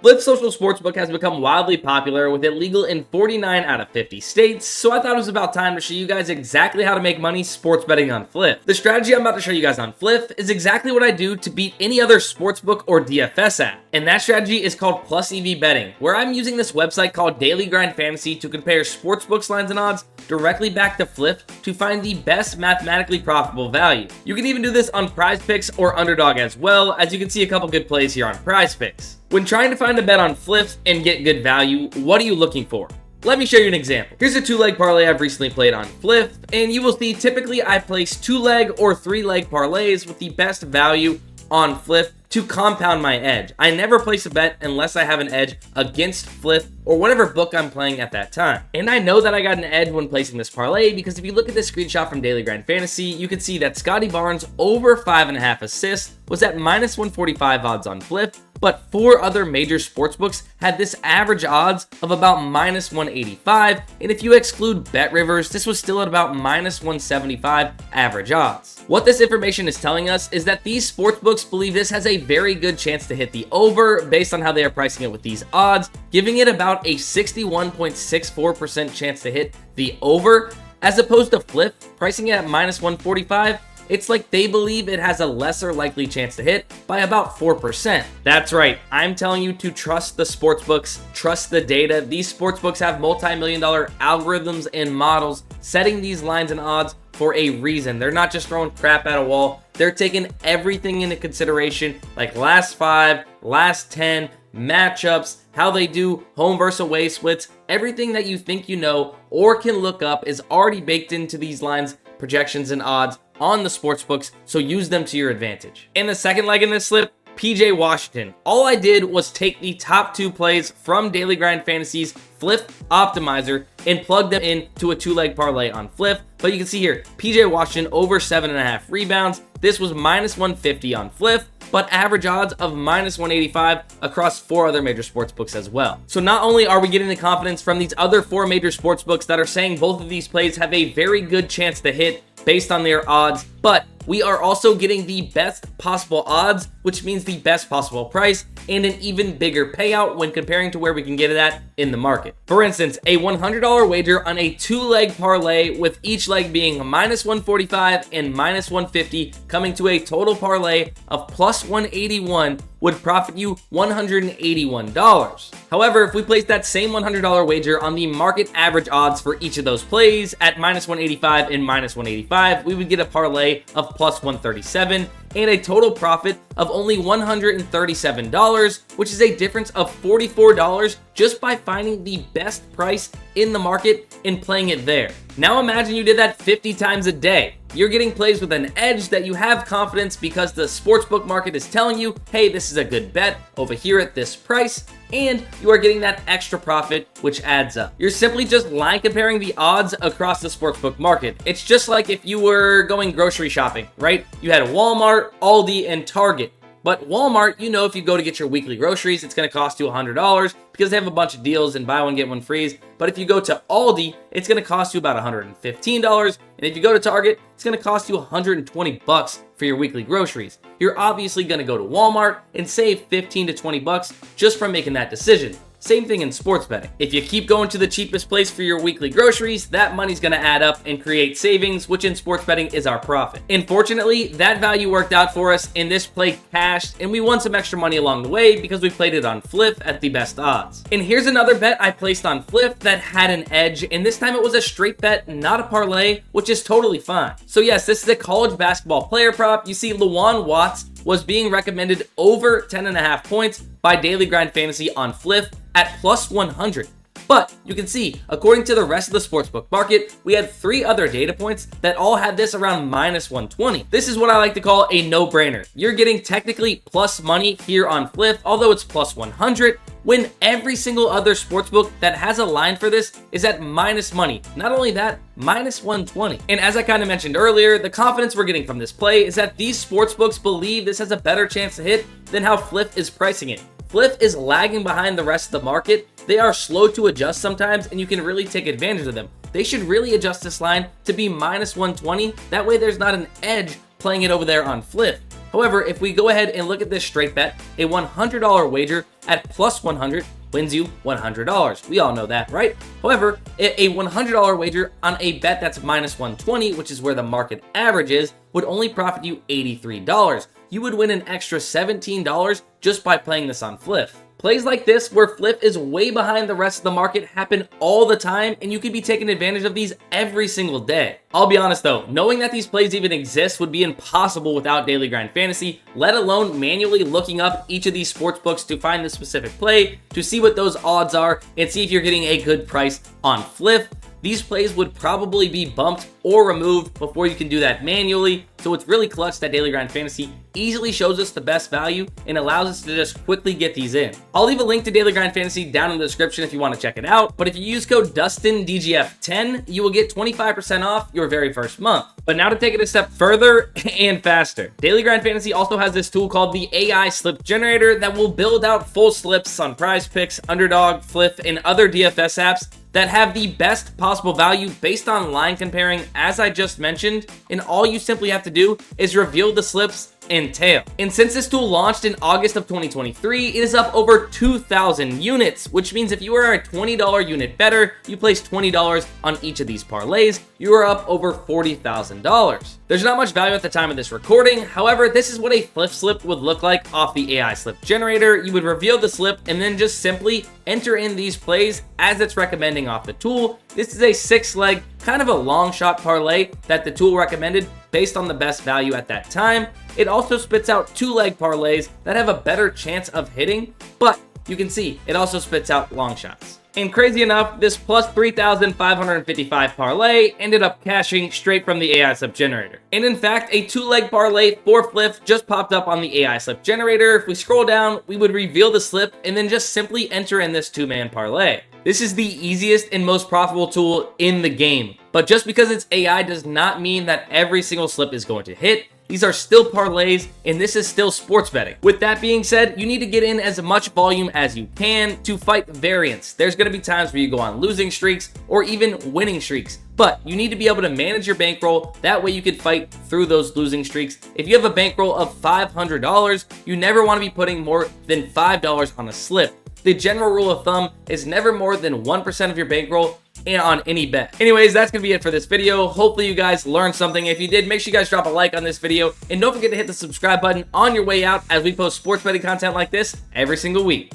Fliff Social Sportsbook has become wildly popular with it legal in 49 out of 50 states, so I thought it was about time to show you guys exactly how to make money sports betting on Fliff. The strategy I'm about to show you guys on Fliff is exactly what I do to beat any other sportsbook or DFS app, and that strategy is called plus EV betting, where I'm using this website called Daily Grind Fantasy to compare sportsbooks lines and odds directly back to Fliff to find the best mathematically profitable value. You can even do this on Prize Picks or Underdog as well, as you can see a couple good plays here on Prize Picks. When trying to find a bet on Fliff and get good value, what are you looking for? Let me show you an example. Here's a 2-leg parlay I've recently played on Fliff, and you will see typically I place 2-leg or 3-leg parlays with the best value on Fliff to compound my edge. I never place a bet unless I have an edge against Fliff or whatever book I'm playing at that time. And I know that I got an edge when placing this parlay because if you look at this screenshot from Daily Grind Fantasy, you can see that Scotty Barnes over 5.5 assists was at minus 145 odds on Fliff, but 4 other major sportsbooks had this average odds of about minus 185, and if you exclude Bet Rivers, this was still at about minus 175 average odds. What this information is telling us is that these sportsbooks believe this has a very good chance to hit the over based on how they are pricing it with these odds, giving it about a 61.64% chance to hit the over, as opposed to Fliff pricing it at minus 145. It's like they believe it has a lesser likely chance to hit by about 4%. That's right, I'm telling you to trust the sportsbooks, trust the data. These sportsbooks have multi-million-dollar algorithms and models setting these lines and odds for a reason. They're not just throwing crap at a wall. They're taking everything into consideration, like last 5, last 10, matchups, how they do home versus away splits. Everything that you think you know or can look up is already baked into these lines, projections, and odds on the sportsbooks, so use them to your advantage. In the second leg in this slip, PJ Washington. All I did was take the top 2 plays from Daily Grind Fantasy's Fliff Optimizer and plug them into a 2-leg parlay on Fliff. But you can see here, PJ Washington over 7.5 rebounds. This was minus 150 on Fliff, but average odds of minus 185 across 4 other major sportsbooks as well. So not only are we getting the confidence from these other 4 major sportsbooks that are saying both of these plays have a very good chance to hit based on their odds, but we are also getting the best possible odds, which means the best possible price and an even bigger payout when comparing to where we can get it at in the market. For instance, a $100 wager on a 2-leg parlay with each leg being minus 145 and minus 150 coming to a total parlay of plus 181 would profit you $181. However, if we place that same $100 wager on the market average odds for each of those plays at minus 185 and minus 185, we would get a parlay of plus 137 and a total profit of only $137, which is a difference of $44 just by finding the best price in the market and playing it there. Now imagine you did that 50 times a day. You're getting plays with an edge that you have confidence because the sportsbook market is telling you, hey, this is a good bet over here at this price, and you are getting that extra profit, which adds up. You're simply just line comparing the odds across the sportsbook market. It's just like if you were going grocery shopping, right? You had Walmart, Aldi, and Target. But Walmart, you know, if you go to get your weekly groceries, it's going to cost you $100 because they have a bunch of deals and buy one, get one free. But if you go to Aldi, it's going to cost you about $115. And if you go to Target, it's going to cost you $120 for your weekly groceries. You're obviously going to go to Walmart and save $15 to $20 just from making that decision. Same thing in sports betting. If you keep going to the cheapest place for your weekly groceries, that money's gonna add up and create savings, which in sports betting is our profit. Unfortunately, that value worked out for us and this play cashed, and we won some extra money along the way because we played it on Fliff at the best odds. And here's another bet I placed on Fliff that had an edge, and this time it was a straight bet, not a parlay, which is totally fine. So yes, this is a college basketball player prop. You see Lawan Watts was being recommended over 10.5 points by Daily Grind Fantasy on Fliff at plus 100. But you can see, according to the rest of the sportsbook market, we had 3 other data points that all had this around minus 120. This is what I like to call a no-brainer. You're getting technically plus money here on Fliff, although it's plus 100, when every single other sportsbook that has a line for this is at minus money. Not only that, minus 120. And as I kind of mentioned earlier, the confidence we're getting from this play is that these sportsbooks believe this has a better chance to hit than how Fliff is pricing it. Fliff is lagging behind the rest of the market. They are slow to adjust sometimes, and you can really take advantage of them. They should really adjust this line to be minus 120. That way there's not an edge playing it over there on Fliff. However, if we go ahead and look at this straight bet, a $100 wager at plus 100 wins you $100. We all know that, right? However, a $100 wager on a bet that's minus 120, which is where the market average is, would only profit you $83. You would win an extra $17 just by playing this on Fliff. Plays like this, where Fliff is way behind the rest of the market, happen all the time, and you could be taking advantage of these every single day. I'll be honest though, knowing that these plays even exist would be impossible without Daily Grind Fantasy, let alone manually looking up each of these sports books to find the specific play, to see what those odds are, and see if you're getting a good price on Fliff. These plays would probably be bumped or removed before you can do that manually, so it's really clutch that Daily Grind Fantasy easily shows us the best value and allows us to just quickly get these in. I'll leave a link to Daily Grind Fantasy down in the description if you want to check it out, but if you use code DustinDGF10, you will get 25% off your very first month. But now to take it a step further and faster, Daily Grind Fantasy also has this tool called the AI Slip Generator that will build out full slips on Prize Picks, Underdog, Fliff, and other DFS apps that have the best possible value based on line comparing, as I just mentioned, and all you simply have to do is reveal the slips and tail. And since this tool launched in August of 2023, it is up over 2,000 units, which means if you are a $20 unit bettor, you place $20 on each of these parlays, you are up over $40,000. There's not much value at the time of this recording. However, this is what a Fliff slip would look like off the AI Slip Generator. You would reveal the slip and then just simply enter in these plays as it's recommending off the tool. This is a 6-leg, kind of a long shot parlay that the tool recommended based on the best value at that time. It also spits out 2-leg parlays that have a better chance of hitting, but you can see it also spits out long shots. And crazy enough, this plus 3,555 parlay ended up cashing straight from the AI Slip Generator. And in fact, a 2-leg parlay for Fliff just popped up on the AI Slip Generator. If we scroll down, we would reveal the slip and then just simply enter in this 2-man parlay. This is the easiest and most profitable tool in the game. But just because it's AI does not mean that every single slip is going to hit. These are still parlays, and this is still sports betting. With that being said, you need to get in as much volume as you can to fight variance. There's going to be times where you go on losing streaks or even winning streaks, but you need to be able to manage your bankroll. That way you can fight through those losing streaks. If you have a bankroll of $500, you never want to be putting more than $5 on a slip. The general rule of thumb is never more than 1% of your bankroll and on any bet. Anyways, that's gonna be it for this video. Hopefully you guys learned something. If you did, make sure you guys drop a like on this video, and don't forget to hit the subscribe button on your way out as we post sports betting content like this every single week.